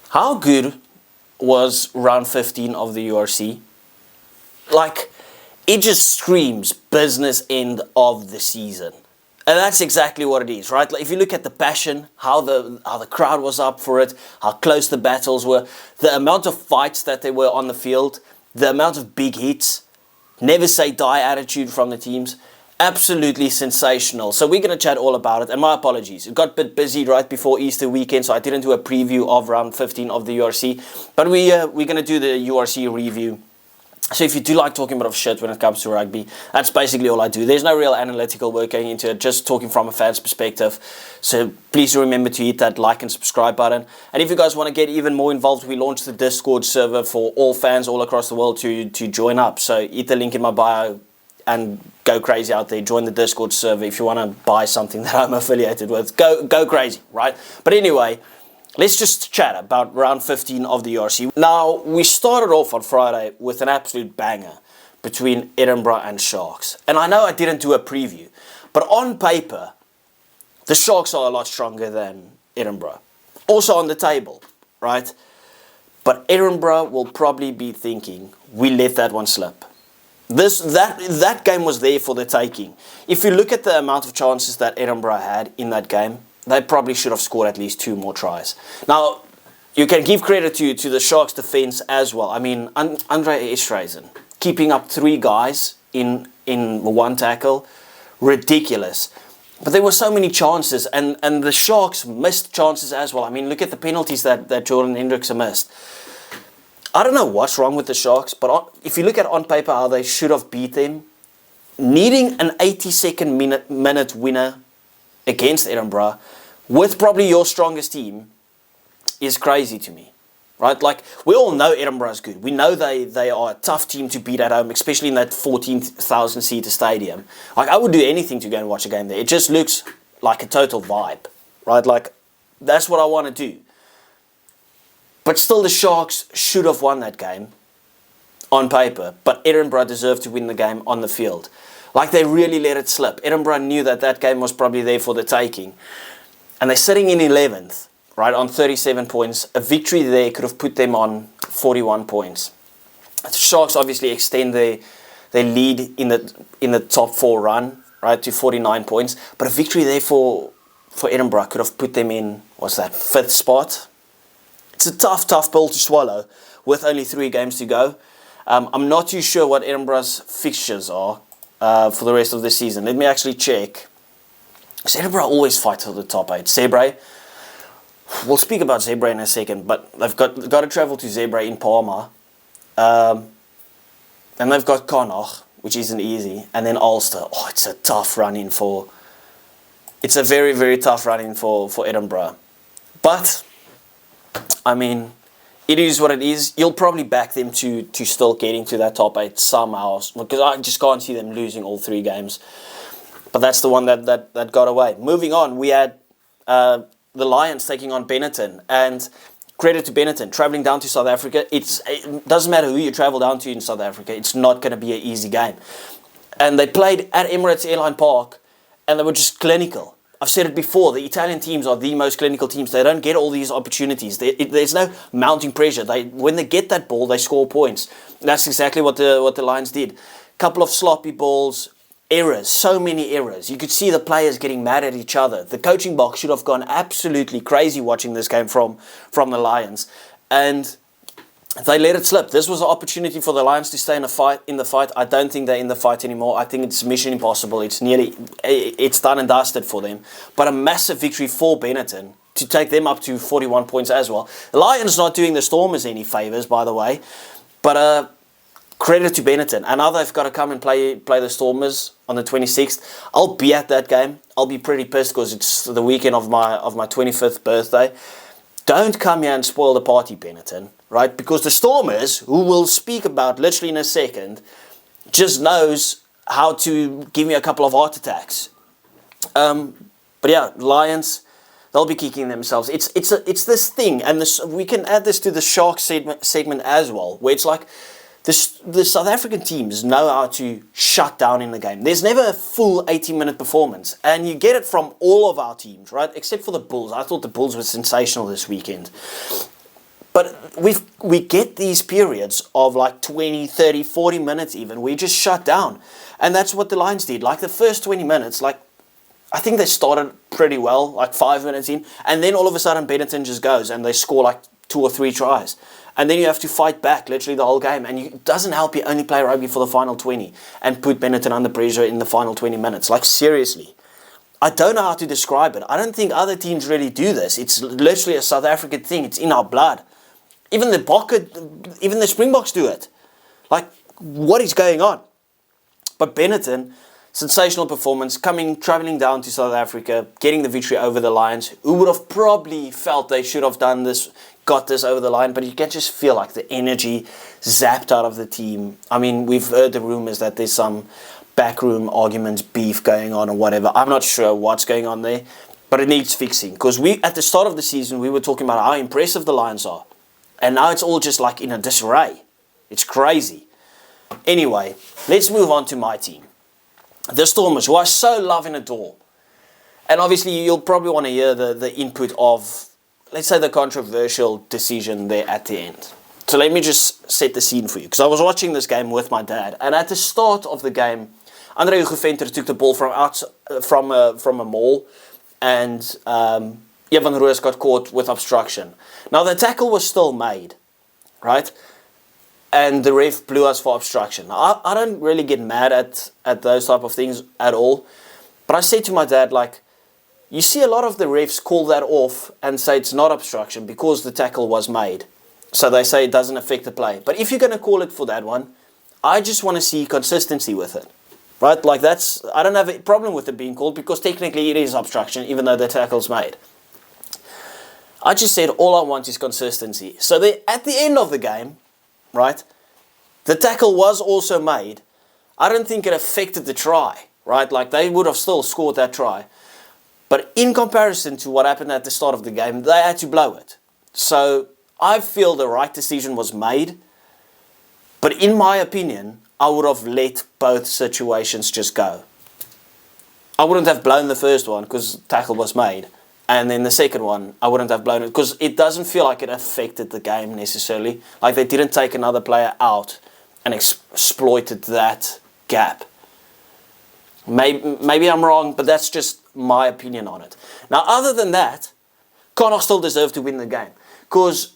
How good was round 15 of the URC? Like, it just screams business end of the season. And that's exactly what it is, right? Like, if you look at the passion, how the crowd was up for it, how close the battles were, the amount of fights that there were on the field, the amount of big hits, never say die attitude from the teams, absolutely sensational. So we're going to chat all about it, and my apologies. It got a bit busy right before Easter weekend, so I didn't do a preview of round 15 of the URC, but we're going to do the URC review. So if you do like talking a bit of shit when it comes to rugby, that's basically all I do. There's no real analytical work going into it, just talking from a fan's perspective. So please remember to hit that like and subscribe button. And if you guys want to get even more involved, we launched the Discord server for all fans all across the world to join up. So hit the link in my bio and go crazy out there. Join the Discord server if you want to buy something that I'm affiliated with. Go crazy, right? But anyway, let's just chat about round 15 of the URC. Now, we started off on Friday with an absolute banger between Edinburgh and Sharks. And I know I didn't do a preview, but on paper, the Sharks are a lot stronger than Edinburgh. Also on the table, right? But Edinburgh will probably be thinking, we let that one slip. That game was there for the taking. If you look at the amount of chances that Edinburgh had in that game, they probably should have scored at least 2 more tries. Now, you can give credit to the Sharks' defense as well. I mean, Andre Esterhuizen keeping up 3 guys in one tackle, ridiculous. But there were so many chances, and the Sharks missed chances as well. I mean, look at the penalties that Jordan Hendrickson missed. I don't know what's wrong with the Sharks, but if you look at on paper how they should have beat them, needing an 82nd minute winner against Edinburgh with probably your strongest team is crazy to me, right? Like, we all know Edinburgh is good. We know they are a tough team to beat at home, especially in that 14,000 seater stadium. Like, I would do anything to go and watch a game there. It just looks like a total vibe, right? Like, that's what I want to do. But still, the Sharks should have won that game on paper, but Edinburgh deserved to win the game on the field. Like, they really let it slip. Edinburgh knew that game was probably there for the taking. And they're sitting in 11th, right, on 37 points. A victory there could have put them on 41 points. The Sharks obviously extend their lead in the top 4 run, right, to 49 points. But a victory there for Edinburgh could have put them in, what's that, 5th spot? It's a tough pill to swallow with only 3 games to go. I'm not too sure what Edinburgh's fixtures are for the rest of the season. Let me actually check. Because Edinburgh always fights for the top 8. Zebre. We'll speak about Zebre in a second, but they've got to travel to Zebre in Parma. And they've got Connacht, which isn't easy. And then Ulster. Oh, it's a tough run-in for... It's a very, very tough run-in for Edinburgh. But, I mean, it is what it is. You'll probably back them to still getting to that top 8 somehow. Because I just can't see them losing all 3 games. But that's the one that got away. Moving on, we had the Lions taking on Benetton. And credit to Benetton, travelling down to South Africa. It doesn't matter who you travel down to in South Africa. It's not going to be an easy game. And they played at Emirates Airline Park, and they were just clinical. I've said it before, the Italian teams are the most clinical teams. They don't get all these opportunities. There's no mounting pressure. When they get that ball, they score points. That's exactly what the Lions did. Couple of sloppy balls, errors, so many errors. You could see the players getting mad at each other. The coaching box should have gone absolutely crazy watching this game from the Lions. And they let it slip. This was an opportunity for the Lions to stay in the fight. I don't think they're in the fight anymore. I think it's mission impossible. It's done and dusted for them. But a massive victory for Benetton to take them up to 41 points as well. The Lions not doing the Stormers any favours, by the way. But credit to Benetton. And now they've got to come and play the Stormers on the 26th. I'll be at that game. I'll be pretty pissed because it's the weekend of my 25th birthday. Don't come here and spoil the party, Benetton, right? Because the Stormers, who we'll speak about literally in a second, just knows how to give me a couple of heart attacks. But yeah, Lions, they'll be kicking themselves. It's this thing, and we can add this to the Sharks segment as well, where it's like The South African teams know how to shut down in the game. There's never a full 80-minute performance. And you get it from all of our teams, right? Except for the Bulls. I thought the Bulls were sensational this weekend. But we get these periods of like 20, 30, 40 minutes even. We just shut down. And that's what the Lions did. Like the first 20 minutes, like I think they started pretty well, like 5 minutes in. And then all of a sudden Benetton just goes and they score like 2 or 3 tries. And then you have to fight back literally the whole game. And it doesn't help you only play rugby for the final 20 and put Benetton under pressure in the final 20 minutes. Like, seriously. I don't know how to describe it. I don't think other teams really do this. It's literally a South African thing. It's in our blood. Even the Springboks do it. Like, what is going on? But Benetton, sensational performance, travelling down to South Africa, getting the victory over the Lions, who would have probably felt they should have done this, got this over the line, but you can just feel like the energy zapped out of the team. I mean, we've heard the rumours that there's some backroom arguments, beef going on or whatever. I'm not sure what's going on there, but it needs fixing. Because at the start of the season, we were talking about how impressive the Lions are. And now it's all just like in a disarray. It's crazy. Anyway, let's move on to my team. The Stormers, who I so love and adore. And obviously, you'll probably want to hear the input of, let's say, the controversial decision there at the end. So let me just set the scene for you. Because I was watching this game with my dad. And at the start of the game, Andre Hugeventer took the ball from a maul. And Evan Roos got caught with obstruction. Now, the tackle was still made. Right? And the ref blew us for obstruction. Now, I don't really get mad at those type of things at all. But I said to my dad, like, you see a lot of the refs call that off and say it's not obstruction because the tackle was made. So they say it doesn't affect the play. But if you're going to call it for that one, I just want to see consistency with it. Right? Like I don't have a problem with it being called because technically it is obstruction even though the tackle's made. I just said all I want is consistency. So at the end of the game, right, the tackle was also made. I don't think it affected the try. Right? Like they would have still scored that try. But in comparison to what happened at the start of the game, they had to blow it. So I feel the right decision was made. But in my opinion, I would have let both situations just go. I wouldn't have blown the first one because tackle was made. And then the second one, I wouldn't have blown it because it doesn't feel like it affected the game necessarily. Like they didn't take another player out and exploited that gap. Maybe I'm wrong, but that's just my opinion on it. Now, other than that, Connacht still deserved to win the game. Because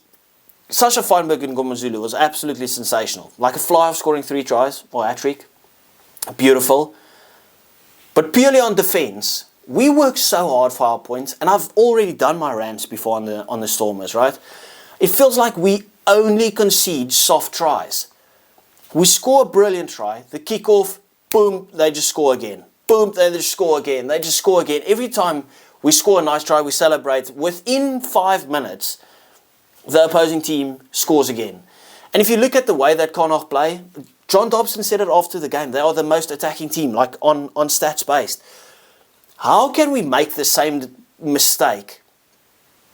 Sasha Feinberg and Ngomazulu was absolutely sensational. Like a fly-off scoring 3 tries, or hat-trick. Beautiful. But purely on defence, we work so hard for our points, and I've already done my rants before on the Stormers, right? It feels like we only concede soft tries. We score a brilliant try, the kick-off, boom, they just score again. Boom, they just score again. They just score again. Every time we score a nice try, we celebrate. Within 5 minutes, the opposing team scores again. And if you look at the way that Connacht play, John Dobson said it after the game, they are the most attacking team, like on stats based. How can we make the same mistake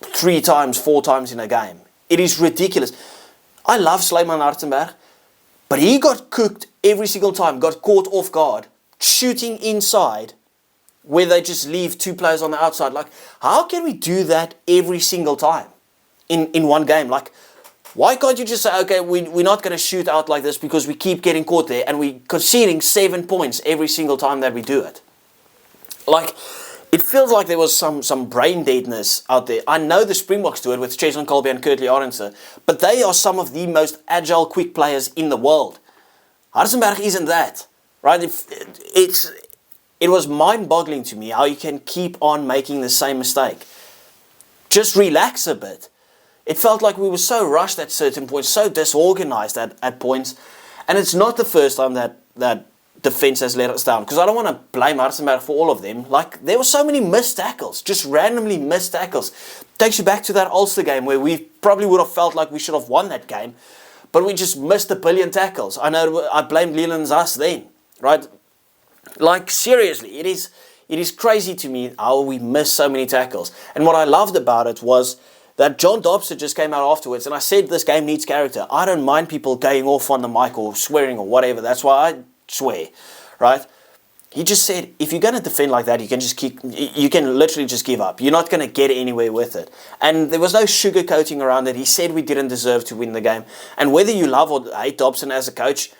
3 times, 4 times in a game? It is ridiculous. I love Sleiman Hartenberg, but he got cooked every single time, got caught off guard, shooting inside where they just leave 2 players on the outside. Like, how can we do that every single time in one game? Like, why can't you just say, okay, we're not going to shoot out like this because we keep getting caught there and we're conceding 7 points every single time that we do it? Like, it feels like there was some brain deadness out there. I know the Springboks do it with Cheslin Colby and Kurtley Arendse, but they are some of the most agile, quick players in the world. Hartenberg isn't that. Right? It was mind-boggling to me how you can keep on making the same mistake. Just relax a bit. It felt like we were so rushed at certain points, so disorganized at points. And it's not the first time that defense has let us down. Because I don't want to blame Hartenberg for all of them. Like, there were so many missed tackles. Just randomly missed tackles. Takes you back to that Ulster game where we probably would have felt like we should have won that game. But we just missed a billion tackles. I know I blamed Leland's us then. Right? Like, seriously, it is crazy to me how we miss so many tackles. And what I loved about it was that John Dobson just came out afterwards, and I said this game needs character. I don't mind people going off on the mic or swearing or whatever. That's why I swear, right? He just said, if you're going to defend like that, you can literally just give up. You're not going to get anywhere with it. And there was no sugarcoating around it. He said we didn't deserve to win the game. And whether you love or hate Dobson as a coach,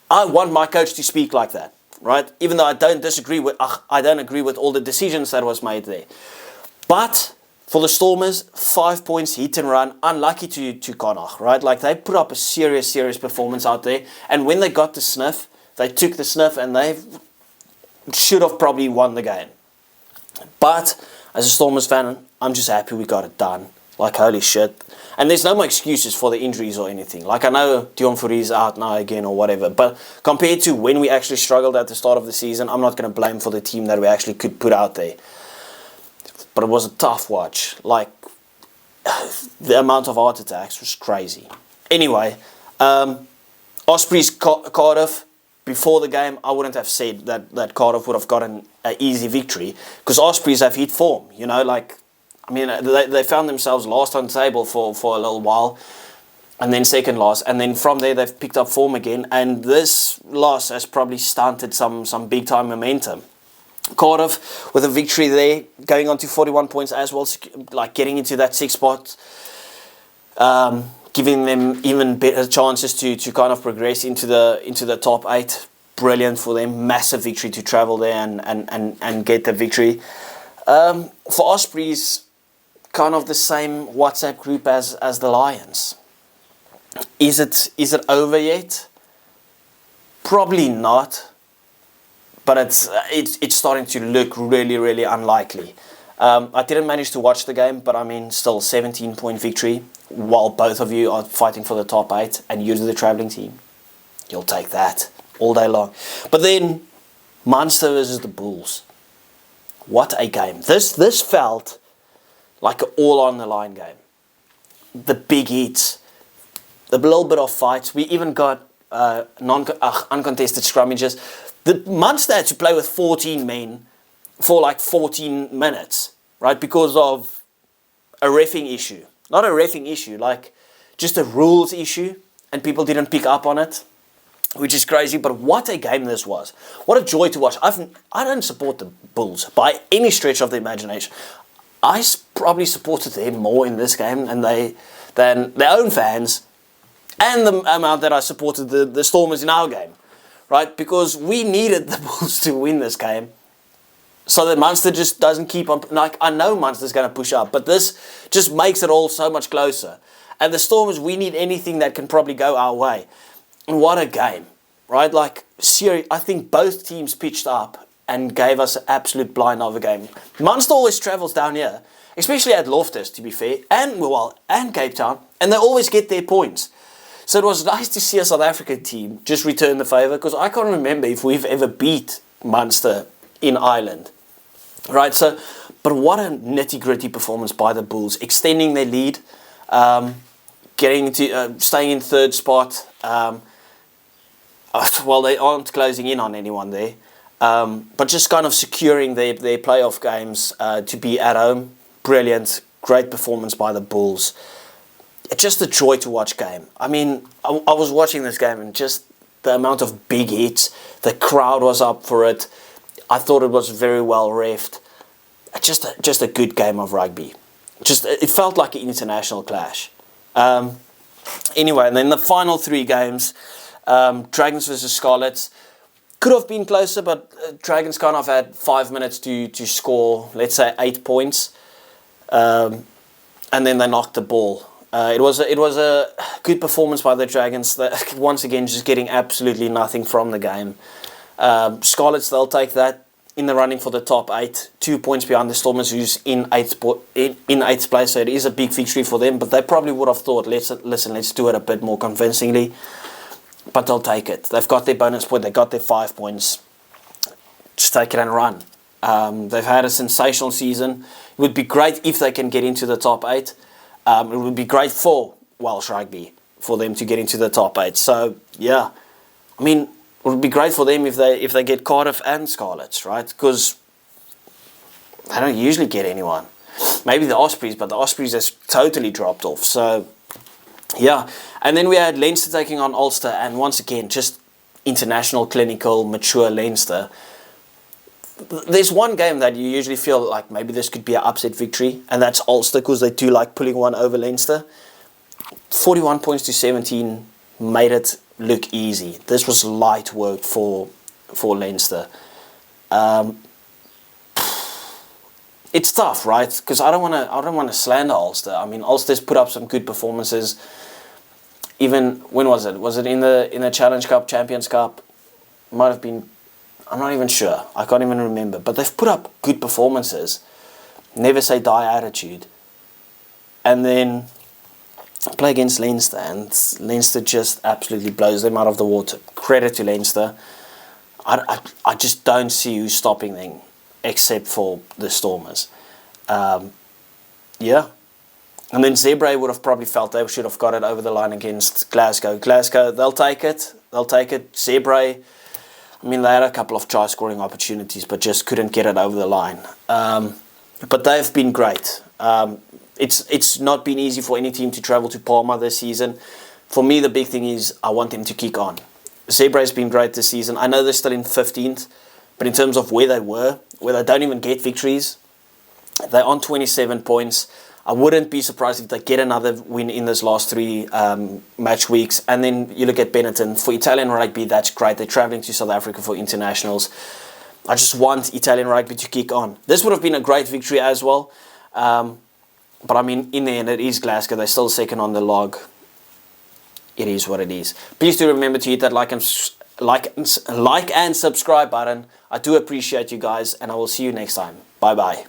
I want my coach to speak like that, right? Even though I don't agree with all the decisions that was made there. But for the Stormers, 5 points, hit and run, unlucky to Connacht, right? Like, they put up a serious performance out there. And when they got the sniff, they took the sniff and they should have probably won the game. But as a Stormers fan, I'm just happy we got it done. Like, holy shit. And there's no more excuses for the injuries or anything. Like, I know Dion Fourie out now again or whatever, but compared to when we actually struggled at the start of the season, I'm not going to blame for the team that we actually could put out there. But it was a tough watch. Like, the amount of heart attacks was crazy. Anyway, Ospreys Cardiff. Before the game, I wouldn't have said that Cardiff would have gotten an easy victory, because Ospreys have hit form. You know, like, I mean, they found themselves last on the table for a little while, and then second last, and then from there they've picked up form again, and this loss has probably stunted some big time momentum. Cardiff with a victory there, going on to 41 points as well, like getting into that 6th spot, giving them even better chances to kind of progress into the top 8. Brilliant for them. Massive victory to travel there and get the victory. For Ospreys, kind of the same WhatsApp group as the Lions. Is it over yet? Probably not. But it's starting to look really unlikely. I didn't manage to watch the game, but I mean, still 17-point victory, while both of you are fighting for the top 8, and you're the travelling team. You'll take that all day long. But then, Munster versus the Bulls. What a game. This felt like an all-on-the-line game. The big hits, the little bit of fights. We even got uncontested scrummages. The Munster had to play with 14 men for like 14 minutes, right? Because of a reffing issue. Not a reffing issue, like just a rules issue, and people didn't pick up on it, which is crazy. But what a game this was. What a joy to watch. I don't support the Bulls by any stretch of the imagination. I probably supported them more in this game than their own fans, and the amount that I supported the Stormers in our game, right? Because we needed the Bulls to win this game, so that Munster just doesn't keep on. Like, I know Munster's going to push up, but this just makes it all so much closer. And the Stormers, we need anything that can probably go our way. And what a game, right? Like, seriously, I think both teams pitched up and gave us an absolute blind of a game. Munster always travels down here, especially at Loftus, to be fair, and Cape Town, and they always get their points. So it was nice to see a South African team just return the favour, because I can't remember if we've ever beat Munster in Ireland. Right, so, but what a nitty-gritty performance by the Bulls, extending their lead, getting to staying in 3rd spot. Well, they aren't closing in on anyone there, but just kind of securing their playoff games to be at home. Brilliant, great performance by the Bulls. Just a joy to watch game. I mean, I was watching this game, and just the amount of big hits, the crowd was up for it. I thought it was very well reffed. Just a good game of rugby. It felt like an international clash. Anyway, and then the final 3 games, Dragons versus Scarlets, could have been closer, but Dragons kind of had 5 minutes to score, let's say 8 points, and then they knocked the ball. It was a good performance by the Dragons. Once again, just getting absolutely nothing from the game. Scarlets, they'll take that in the running for the top 8, 2 points behind the Stormers, who's in 8th place. So it is a big victory for them, but they probably would have thought, let's do it a bit more convincingly. But they'll take it. They've got their bonus point. They got their 5 points. Just take it and run. They've had a sensational season. It would be great if they can get into the top 8. It would be great for Welsh rugby for them to get into the top 8. So yeah, I mean, it would be great for them if they get Cardiff and Scarlets, right? Because they don't usually get anyone. maybe the Ospreys, but the Ospreys has totally dropped off. So, yeah. And then we had Leinster taking on Ulster, and once again, just international, clinical, mature Leinster. There's one game that you usually feel like maybe this could be an upset victory, and that's Ulster, because they do like pulling one over Leinster. 41 points to 17 made it look easy. This was light work for Leinster. It's tough, right? Because I don't want to slander Ulster. I mean, Ulster's put up some good performances. Even when was it? Was it in the Challenge Cup, Champions Cup? Might have been. I'm not even sure. I can't even remember. But they've put up good performances. Never say die attitude. And then play against Leinster, and Leinster just absolutely blows them out of the water. Credit to Leinster. I just don't see who's stopping them except for the Stormers. Yeah. And then Zebra would have probably felt they should have got it over the line against Glasgow. Glasgow, they'll take it. They'll take it. Zebra, I mean, they had a couple of try-scoring opportunities, but just couldn't get it over the line. But they've been great. It's not been easy for any team to travel to Palma this season. For me, the big thing is I want them to kick on. Zebra has been great this season. I know they're still in 15th, but in terms of where they were, where they don't even get victories, they're on 27 points. I wouldn't be surprised if they get another win in this last 3 match weeks. And then you look at Benetton. For Italian rugby, that's great. They're travelling to South Africa for internationals. I just want Italian rugby to kick on. This would have been a great victory as well. But I mean, in the end, it is Glasgow. They're still second on the log. It is what it is. Please do remember to hit that like and subscribe button. I do appreciate you guys, and I will see you next time. Bye-bye.